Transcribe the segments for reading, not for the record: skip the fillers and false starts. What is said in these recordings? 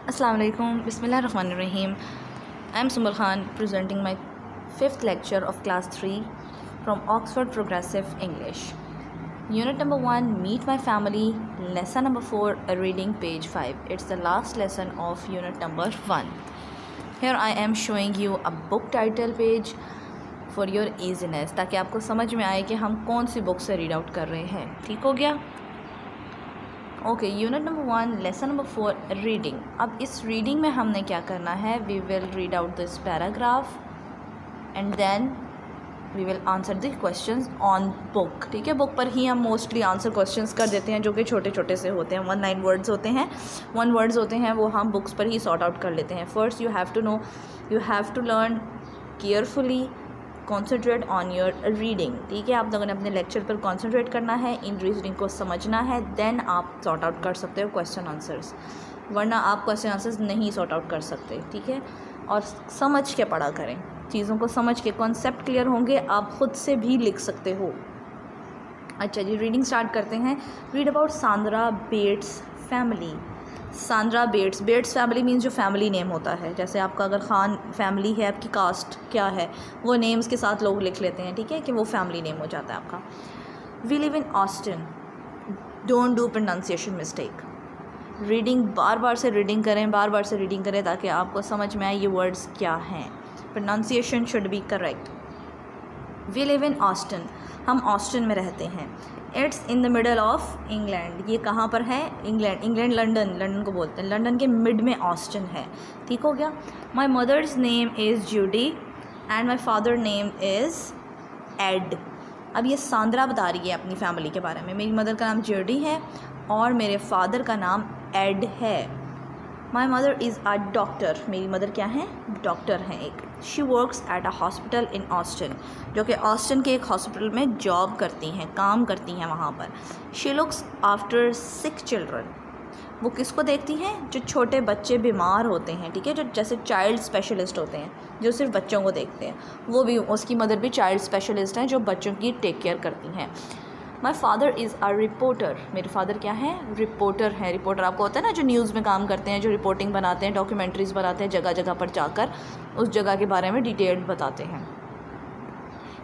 Assalamu alaikum. Bismillahirrahmanirrahim. I am Sumbul Khan presenting my 5th lecture of class 3 from Oxford Progressive English. Unit number 1, Meet My Family. Lesson number 4, Reading page 5. It's the last lesson of unit number 1. Here I am showing you a book title page for your easiness, ताकि आपको समझ में आए कि हम कौन सी book से रीड आउट कर रहे हैं. ठीक हो गया? Okay, unit number 1, lesson number 4, reading. अब इस रीडिंग में हमने क्या करना है? We will read out this paragraph and then we will answer the questions on book. ठीक है, बुक पर ही हम मोस्टली आंसर क्वेश्चंस कर देते हैं, जो कि छोटे छोटे से होते हैं. 1 लाइन वर्ड्स होते हैं, 1 वर्ड्स होते हैं, वो हम बुक्स पर ही सॉर्ट आउट कर लेते हैं. First you have to know, you have to learn carefully, concentrate on your reading. ठीक है, आप लोगों ने अपने लेक्चर पर कॉन्सेंट्रेट करना है, इन रीडिंग को समझना है, देन आप सॉर्ट आउट कर सकते हो क्वेश्चन आंसर्स, वरना आप क्वेश्चन आंसर्स नहीं सॉर्ट आउट कर सकते. ठीक है, और समझ के पढ़ा करें, चीज़ों को समझ के. कॉन्सेप्ट क्लियर होंगे, आप ख़ुद से भी लिख सकते हो. अच्छा जी, रीडिंग स्टार्ट करते हैं. Read about Sandra Bates family. Sandra Bates, Bates family means जो फैमिली नेम होता है. जैसे आपका अगर खान फैमिली है, आपकी कास्ट क्या है, वो नेम्स के साथ लोग लिख लेते हैं. ठीक है, कि वो फैमिली नेम हो जाता है आपका. We live in Austin. Don't do pronunciation mistake. Reading बार बार से रीडिंग करें, बार बार से रीडिंग करें, ताकि आपको समझ में आए ये वर्ड्स क्या हैं. Pronunciation should be correct. We live in Austin, हम ऑस्टिन में रहते हैं. It's in the middle of England, ये कहाँ पर है? इंग्लैंड. इंग्लैंड लंदन, लंदन को बोलते हैं. लंदन के मिड में ऑस्टिन है. ठीक हो गया. My mother's name is Judy and my father name is Ed. अब ये सांद्रा बता रही है अपनी फैमिली के बारे में. मेरी मदर का नाम जूडी है और मेरे फादर का नाम एड है. माई मदर इज़ अ डॉक्टर, मेरी मदर क्या है? डॉक्टर हैं एक. She works at a hospital in Austin, जो कि ऑस्टिन के एक हॉस्पिटल में जॉब करती हैं, काम करती हैं वहाँ पर. She looks after sick children, वो किसको देखती हैं? जो छोटे बच्चे बीमार होते हैं. ठीक है, जो जैसे चाइल्ड स्पेशलिस्ट होते हैं, जो सिर्फ बच्चों को देखते हैं, वो भी, उसकी मदर भी चाइल्ड स्पेशलिस्ट हैं, जो बच्चों की टेक केयर करती हैं. My father is a reporter, मेरे फादर क्या है? रिपोर्टर हैं. रिपोर्टर आपको होता है ना, जो न्यूज़ में काम करते हैं, जो रिपोर्टिंग बनाते हैं, डॉक्यूमेंट्रीज़ बनाते हैं, जगह जगह पर जाकर उस जगह के बारे में डिटेल्ड बताते हैं.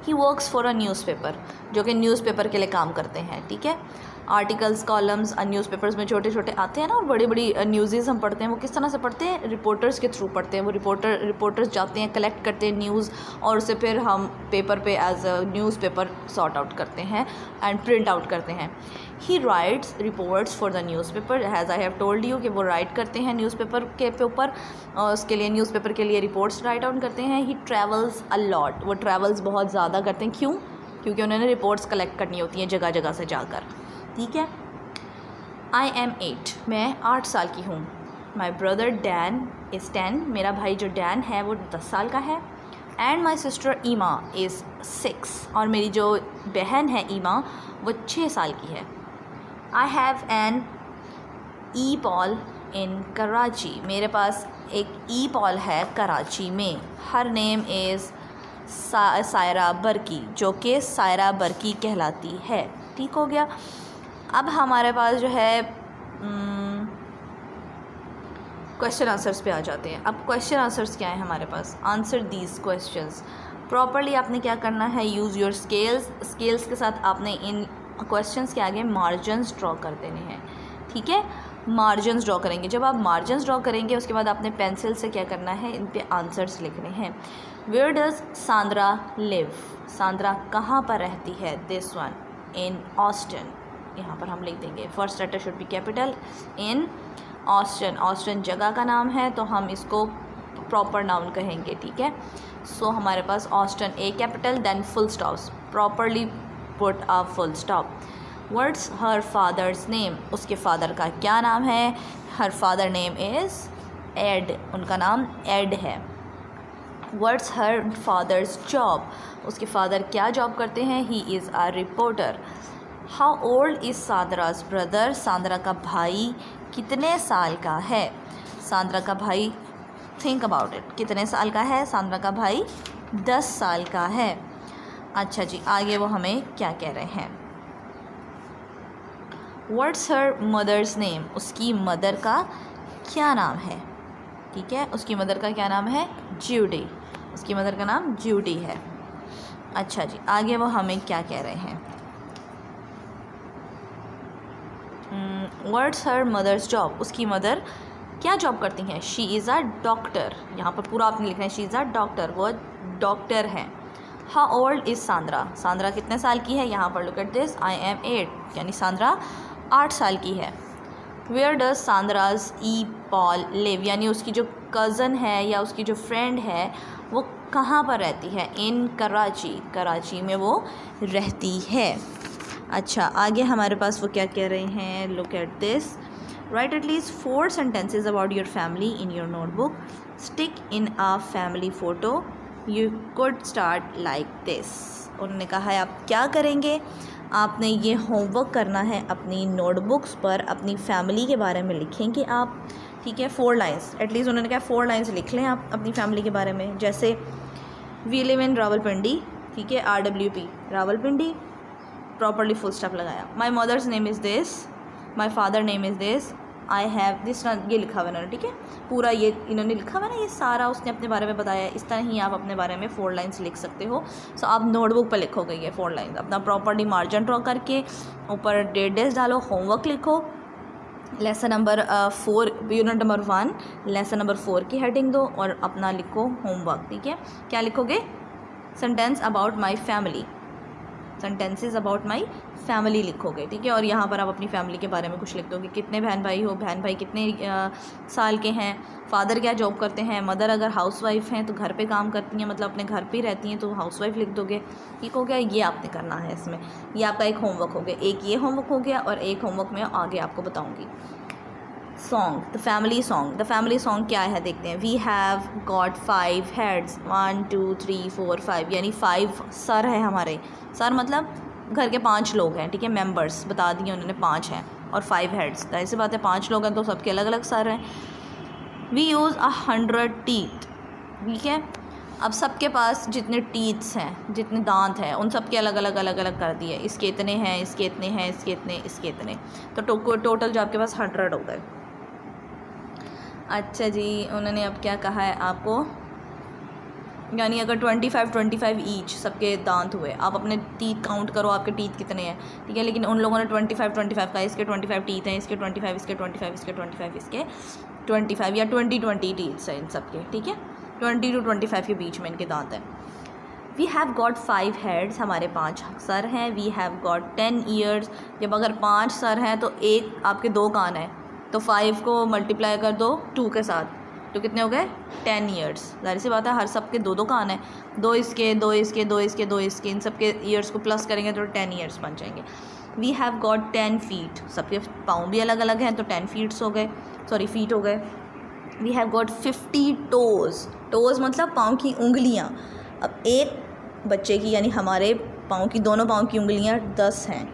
He works for a newspaper, जो कि न्यूज़पेपर के लिए काम करते हैं. ठीक है, आर्टिकल्स, कॉलम्स न्यूज़पेपर्स में छोटे छोटे आते हैं ना, और बड़ी बड़ी न्यूज़ेस हम पढ़ते हैं. वो किस तरह से पढ़ते हैं? रिपोर्टर्स के थ्रू पढ़ते हैं. वो रिपोर्टर्स जाते हैं, कलेक्ट करते हैं न्यूज़, और उसे फिर हम पेपर पे as a newspaper sort out करते हैं एंड प्रिंट आउट करते हैं. He writes reports for the newspaper, has I have told you कि वो राइट करते हैं न्यूज़पेपर के ऊपर, उसके लिए न्यूज़पेपर के लिए रिपोर्ट्स राइट आउट करते हैं. ही ट्रैवल्स अ लॉट, वो ट्रैवल्स बहुत ज़्यादा करते हैं. क्यों? क्योंकि उन्होंने रिपोर्ट्स कलेक्ट करनी होती हैं जगह जगह से जाकर. ठीक है. आई एम 8, मैं 8 साल की हूँ. माई ब्रदर डैन इज़ 10, मेरा भाई जो डैन है वो 10 साल का है. एंड माई सिस्टर ईमा इज़ 6, और मेरी जो बहन है ईमा, वो 6 साल की है. I have an E pal in Karachi, मेरे पास एक ई पॉल है कराची में. Her name is Saira Barki, जो कि सायरा बरकी कहलाती है. ठीक हो गया. अब हमारे पास जो है क्वेश्चन आंसर्स पे आ जाते हैं. अब क्वेश्चन आंसर्स क्या है हमारे पास? Answer these questions properly. आपने क्या करना है? Use your scales. स्केल्स के साथ आपने इन क्वेश्चंस के आगे मार्जिन्स ड्रॉ कर देने हैं. ठीक है, मार्जिन्स ड्रॉ करेंगे. जब आप मार्जिन्स ड्रॉ करेंगे, उसके बाद आपने पेंसिल से क्या करना है? इन पे आंसर्स लिखने हैं. Where does Sandra live, Sandra कहाँ पर रहती है? This one, in Austin. यहाँ पर हम लिख देंगे first letter should be capital. In Austin, Austin जगह का नाम है, तो हम इसको प्रॉपर नाउन कहेंगे. ठीक है, सो हमारे पास Austin a capital, then full stops, properly put a full stop. What's her father's name, उसके फादर का क्या नाम है? Her father name is Ed, उनका नाम एड है. व्हाट्स हर फादर्स जॉब, उसके फादर क्या जॉब करते हैं? He is a reporter. How old is Sandra's brother, Sandra का भाई कितने साल का है? सांद्रा का भाई, थिंक अबाउट इट, कितने साल का है? सांद्रा का भाई 10 साल का है. अच्छा जी, आगे वो हमें क्या कह रहे हैं? व्हाट्स हर मदर्स नेम, उसकी मदर का क्या नाम है? ठीक है। उसकी मदर का क्या नाम है? जूडी। उसकी मदर का नाम जूडी है। अच्छा जी, आगे वो हमें क्या कह रहे हैं? What's her mother's job? उसकी मदर क्या जॉब करती हैं? She is a doctor. यहाँ पर पूरा आपने लिखना है, शी इज़ अ डॉक्टर, वो डॉक्टर है। How old is Sandra? Sandra कितने साल की है? यहाँ पर look at this, I am 8, यानी सांद्रा 8 साल की है। Where does Sandra's e pal live? यानी उसकी जो कज़न है या उसकी जो फ्रेंड है वो कहाँ पर रहती है? इन कराची। कराची में वो रहती है। अच्छा, आगे हमारे पास वो क्या कह रहे हैं? Look at this, right at least 4 sentences about your family in your notebook, stick in a family photo, you could start like this. उन्होंने कहा है आप क्या करेंगे? आपने ये होमवर्क करना है, अपनी नोटबुक्स पर अपनी फैमिली के बारे में लिखेंगे आप, ठीक है। 4 लाइन्स एटलीस्ट उन्होंने कहा 4 लाइन्स लिख लें आप अपनी फैमिली के बारे में। जैसे वी लिव इन रावलपिंडी, ठीक है, RWP Rawalpindi, properly full stop लगाया। My mother's name is this, my father name is this, I have this, ये लिखा हुआ इन्होंने, ठीक है। पूरा ये इन्होंने लिखा हुआ ना, ये सारा उसने अपने बारे में बताया है। इस तरह ही आप अपने बारे में 4 लाइन्स लिख सकते हो। सो आप नोटबुक पर लिखोगे ये 4 लाइन्स, अपना प्रॉपरली मार्जिन ड्रॉ करके ऊपर डेट्स डालो, होमवर्क लिखो, lesson number 4 unit number 1 lesson number 4 की हेडिंग दो और अपना लिखो होमवर्क, ठीक है। क्या लिखोगे? Sentence about my family, sentences about my family लिखोगे, ठीक है। और यहाँ पर आप अपनी फैमिली के बारे में कुछ लिख दोगे, कितने बहन भाई हो, बहन भाई कितने साल के हैं, फादर क्या जॉब करते हैं, मदर अगर हाउसवाइफ हैं तो घर पे काम करती हैं, मतलब अपने घर पे ही रहती हैं तो हाउसवाइफ लिख दोगे, ठीक हो गया। ये आपने करना है इसमें, ये आपका एक होमवर्क हो गया। एक ये होमवर्क हो गया और एक होमवर्क मैं आगे आपको बताऊँगी। Song, the family song. The family song क्या है देखते हैं। वी हैव गॉट 5 हेड्स, 1 2 3 4 5, यानी 5 सर है हमारे। सर मतलब घर के 5 लोग हैं, ठीक है, मेंबर्स बता दिए उन्होंने 5 हैं, और 5 हेड्स, तो ऐसी बात है 5 लोग हैं तो सबके अलग अलग सर हैं। वी यूज़ 100 टीथ, ठीक है। अब सबके पास जितने टीथ्स हैं, जितने दांत हैं, उन सब के अलग अलग कर दिए। इसके इतने हैं, इसके इतने हैं, इसके इतने, इसके इतने, तो टोटल जो आपके पास 100 हो गए। अच्छा जी, उन्होंने अब क्या कहा है आपको, यानी अगर 25 ईच सबके दांत हुए, आप अपने टीथ काउंट करो आपके टीथ कितने हैं, ठीक है। लेकिन उन लोगों ने 25 का, इसके 25 टीथ हैं, इसके 25, इसके 25, इसके 25, इसके 25 या 20 टीथ्स हैं इन सबके, ठीक है। 20 to 25 के बीच में इनके दांत हैं। वी हैव गॉट 5 हेड्स, हमारे 5 सर हैं। वी हैव गॉट 10 ईयर्स, जब अगर 5 सर हैं तो एक आपके 2 कान हैं, तो 5 को मल्टीप्लाई कर दो 2 के साथ, तो कितने हो गए? 10 ईयर्स। जाहिर सी बात है हर सब के 2 कान हैं, 2 इसके, 2 इसके, 2 इसके, 2 इसके, इन सब के ईयर्स को प्लस करेंगे तो 10 ईयर्स बन जाएंगे। वी हैव गॉट 10 फीट, सबके पाँव भी अलग अलग हैं तो 10 फीट्स हो गए, सॉरी फीट हो गए। We have got 50 toes, toes मतलब पाँव की उंगलियाँ। अब एक बच्चे की यानी हमारे पाँव की, दोनों पाँव की उंगलियाँ 10 हैं,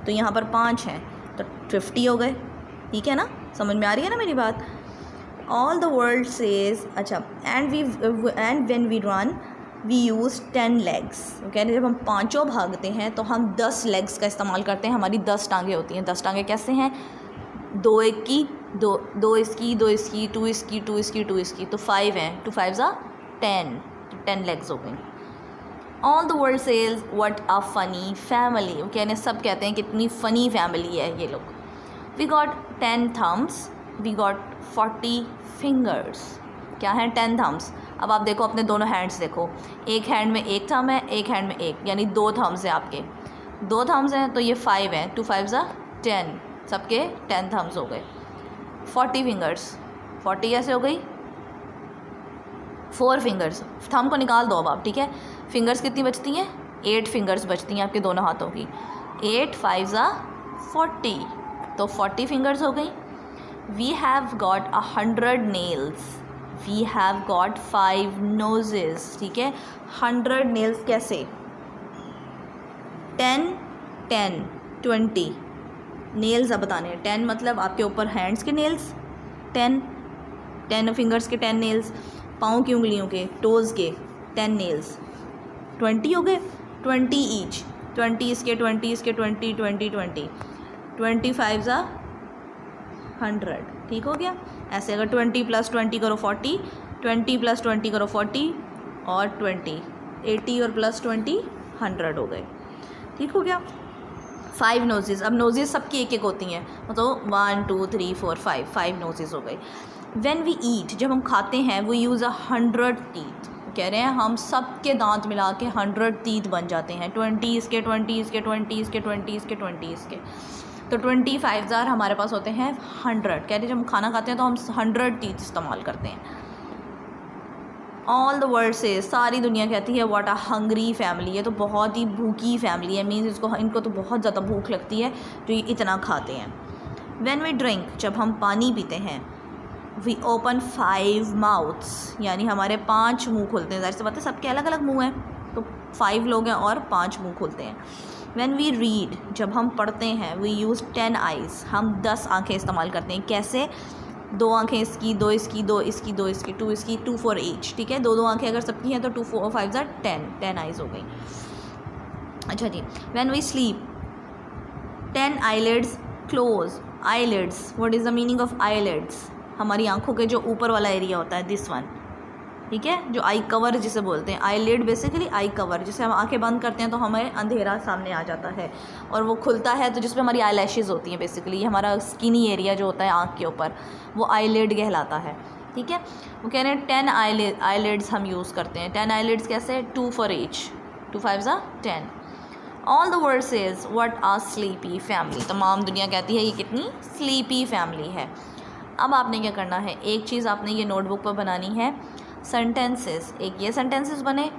तो यहाँ पर 5 हैं तो 50 हो गए, ठीक है ना। समझ में आ रही है ना मेरी बात। ऑल द वर्ल्ड सेज, अच्छा, and when we run we use 10 legs, कह रहे जब हम पाँचों भागते हैं तो हम 10 लेग्स का इस्तेमाल करते हैं। हमारी 10 टांगें होती हैं। 10 टांगें कैसे हैं? 2 एक की, 2 इसकी, 2 इसकी, 2 इसकी, 2 इसकी, 2 इसकी, तो 5 हैं, 2 5 10, 10 लेग्स हो गई। All the world says what a funny family, कहने सब कहते हैं कितनी फ़नी फैमिली है ये लोग। We got 10 thumbs, we got 40 fingers, क्या है 10 थम्स। अब आप देखो अपने दोनों हैंड्स देखो, एक हैंड में एक थम है, एक हैंड में एक, यानी 2 थम्स हैं आपके, 2 थम्स हैं तो ये 5 हैं, 2 5 10, सबके 10 थम्स हो गए। 40 फिंगर्स, 40 कैसे हो गई? 4 फिंगर्स, थम को निकाल दो अब आप, ठीक है। फिंगर्स कितनी बचती हैं? 8 फिंगर्स बचती हैं आपके दोनों हाथों की। 8 5 40, तो 40 फिंगर्स हो गई। We have got 100 nails, we have got 5 noses, ठीक है। 100 नेल्स कैसे? 10 10 20 नेल्स अब बताने हैं। 10 मतलब आपके ऊपर हैंड्स के नेल्स, 10 फिंगर्स के 10 नेल्स, पाँव की उंगलियों के, टोज़ के 10 नेल्स, 20 हो गए। 20 ईच, 20 इसके, 20 इसके, 20 20 20 25 100, ठीक हो गया। ऐसे अगर 20 + 20 करो 40, 20 + 20 करो 40 और 20, 80 और +20 100 हो गए। ठीक हो गया। 5 नोजेज़, अब नोजेज़ सबकी एक एक होती हैं, तो 1 2 3 4 5 नोजेज़ हो गई। व्हेन वी ईट, जब हम खाते हैं, वो यूज़ 100 टीथ, कह रहे हैं हम सब के दांत मिला के 100 टीथ बन जाते हैं, 20 इसके, 20 इसके, 20 इसके, 20 इसके, 20 इसके, तो 25,000 हमारे पास होते हैं 100। कह रहे जब हम खाना खाते हैं तो हम 100 टीथ इस्तेमाल करते हैं। ऑल द वर्ल्ड से, सारी दुनिया कहती है व्हाट अ हंग्री फैमिली, ये तो बहुत ही भूखी फैमिली है, मीन्स इनको तो बहुत ज़्यादा भूख लगती है जो ये इतना खाते हैं। व्हेन वी ड्रिंक, जब हम पानी पीते हैं, वी ओपन 5 माउथ्स, यानी हमारे 5 मुँह खुलते हैं। ज़ाहिर सी बात है सबके अलग अलग मुँह हैं, तो 5 लोग हैं और 5 मुँह खुलते हैं। व्हेन वी रीड, जब हम पढ़ते हैं, वी यूज़ 10 आइज़, हम 10 आँखें इस्तेमाल करते हैं। कैसे? 2 आँखें इसकी, 2 इसकी, 2 इसकी, 2 इसकी, 2 इसकी, 2 फॉर ईच। ठीक है, 2 अगर सबकी हैं तो 2 4 5 10 आइज़ हो गई। अच्छा जी। When we sleep, 10 eyelids close. Eyelids, what is the meaning of eyelids? हमारी आंखों के जो ऊपर वाला एरिया होता है, दिस वन, ठीक है, जो आई कवर जिसे बोलते हैं। आईलिड बेसिकली आई कवर, जिसे हम आंखें बंद करते हैं तो हमें अंधेरा सामने आ जाता है, और वो खुलता है तो जिसमें हमारी आई लैशेज़ होती हैं। बेसिकली हमारा स्किनी एरिया जो होता है आँख के ऊपर, वो आईलिड कहलाता है। ठीक है, वो कह रहे हैं 10 आईलिड्स हम यूज़ करते हैं। 10 आईलिड्स कैसे? 2 for each, 2 5 10। All the world says what a sleepy family, तमाम दुनिया कहती है ये कितनी स्लीपी फैमिली है। अब आपने क्या करना है, एक चीज़ आपने ये नोटबुक पर बनानी है, सेंटेंसेस। एक ये सेंटेंसेस बने,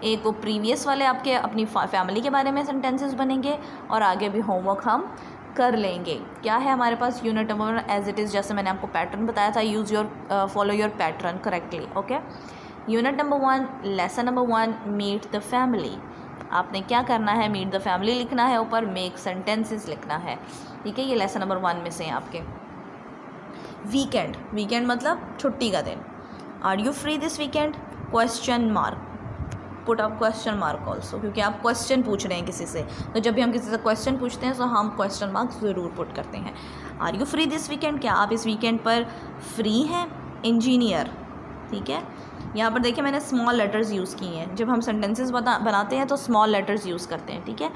एक वो प्रीवियस वाले आपके अपनी फैमिली के बारे में सेंटेंसेस बनेंगे, और आगे भी होमवर्क हम कर लेंगे। क्या है हमारे पास? Unit number 1 as it is, जैसे मैंने आपको पैटर्न बताया था, use your follow your pattern correctly. Okay, unit number 1, lesson number 1, meet the family. आपने क्या करना है? मीट द फैमिली लिखना है, ऊपर मेक सेंटेंसेस लिखना है। ठीक है, ये लेसन नंबर 1 में से हैं आपके। वीकेंड, वीकेंड मतलब छुट्टी का दिन। Are you free this weekend? Question mark, put up question mark also, क्योंकि आप क्वेश्चन पूछ रहे हैं किसी से, तो जब भी हम किसी से क्वेश्चन पूछते हैं तो हम क्वेश्चन मार्क ज़रूर पुट करते हैं। Are you free this weekend, क्या आप इस वीकेंड पर फ्री हैं? इंजीनियर, ठीक है, यहाँ पर देखिए मैंने स्मॉल लेटर्स यूज़ किए हैं। जब हम सेंटेंसेस बनाते हैं तो स्मॉल लेटर्स यूज़ करते हैं। ठीक है,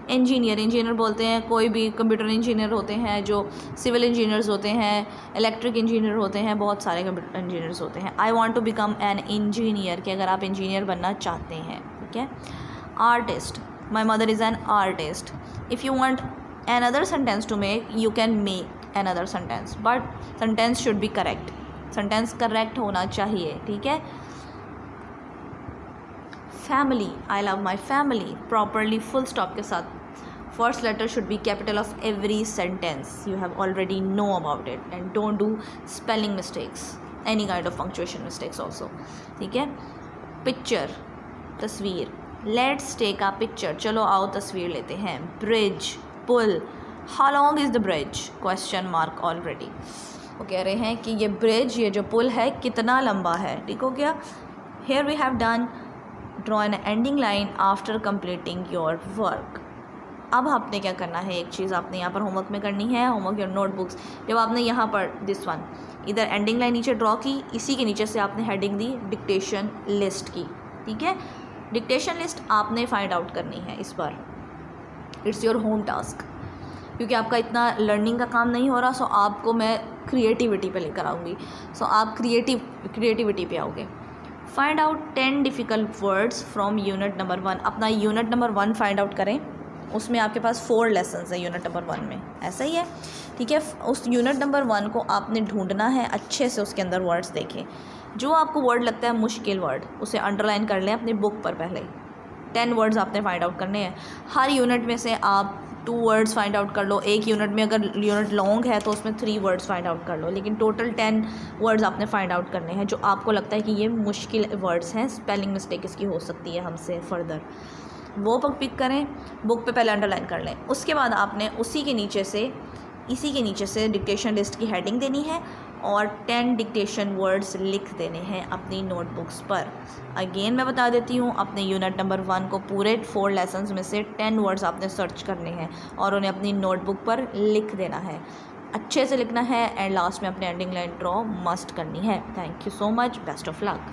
इंजीनियर बोलते हैं, कोई भी कंप्यूटर इंजीनियर होते हैं, जो सिविल इंजीनियर्स होते हैं, इलेक्ट्रिक इंजीनियर होते हैं, बहुत सारे कंप्यूटर इंजीनियर्स होते हैं। I want to become an engineer, कि अगर आप इंजीनियर बनना चाहते हैं। ठीक है, artist, my mother is an artist. If you want another sentence to make, you can make another sentence, but sentence should be correct, sentence correct होना चाहिए। ठीक है, family, I love my family, properly full stop के साथ। First letter should be capital of every sentence, you have already know about it, and don't do spelling mistakes, any kind of punctuation mistakes also. ठीक है, picture, तस्वीर, let's take a picture, चलो आओ तस्वीर लेते हैं। ब्रिज, पुल, how long is the bridge? Question mark already. वो कह रहे हैं कि ये ब्रिज, ये जो पुल है, कितना लंबा है। ठीक हो गया। Here we have done draw an ending line after completing your work. अब आपने क्या करना है, एक चीज़ आपने यहाँ पर होमवर्क में करनी है, होमवर्क योर नोटबुक्स। जब आपने यहाँ पर दिस वन इधर एंडिंग लाइन नीचे ड्रॉ की, इसी के नीचे से आपने हेडिंग दी डिक्टेशन लिस्ट की। ठीक है, डिक्टेशन लिस्ट आपने फाइंड आउट करनी है इस बार, इट्स योर होम टास्क, क्योंकि आपका इतना लर्निंग का काम नहीं हो रहा, सो आपको मैं क्रिएटिविटी पे लेकर आऊँगी, सो आप क्रिएटिविटी पे आओगे। Find out 10 difficult words from unit number 1। अपना यूनिट नंबर 1 फाइंड आउट करें, उसमें आपके पास 4 लेसन्स हैं यूनिट नंबर 1 में, ऐसा ही है। ठीक है, उस यूनिट नंबर 1 को आपने ढूंढना है, अच्छे से उसके अंदर वर्ड्स देखें, जो आपको वर्ड लगता है मुश्किल वर्ड, उसे अंडरलाइन कर लें अपनी बुक पर। पहले 10 वर्ड्स आपने फाइंड आउट करने हैं। हर यूनिट में से आप 2 वर्ड्स फाइंड आउट कर लो। एक यूनिट में अगर यूनिट लॉन्ग है तो उसमें 3 वर्ड्स फाइंड आउट कर लो, लेकिन टोटल 10 वर्ड्स आपने फाइंड आउट करने हैं जो आपको लगता है कि ये मुश्किल वर्ड्स हैं, स्पेलिंग मिस्टेक इसकी हो सकती है हमसे फर्दर, वो पिक करें, बुक पे पहले अंडरलाइन कर लें। उसके बाद आपने इसी के नीचे से डिक्टेशन लिस्ट की हेडिंग देनी है और 10 डिक्टेशन वर्ड्स लिख देने हैं अपनी नोटबुक्स पर। अगेन मैं बता देती हूँ, अपने यूनिट नंबर 1 को पूरे 4 लेसन्स में से 10 वर्ड्स आपने सर्च करने हैं और उन्हें अपनी नोटबुक पर लिख देना है। अच्छे से लिखना है एंड लास्ट में अपने एंडिंग लाइन ड्रॉ मस्ट करनी है। Thank you so much, best of luck.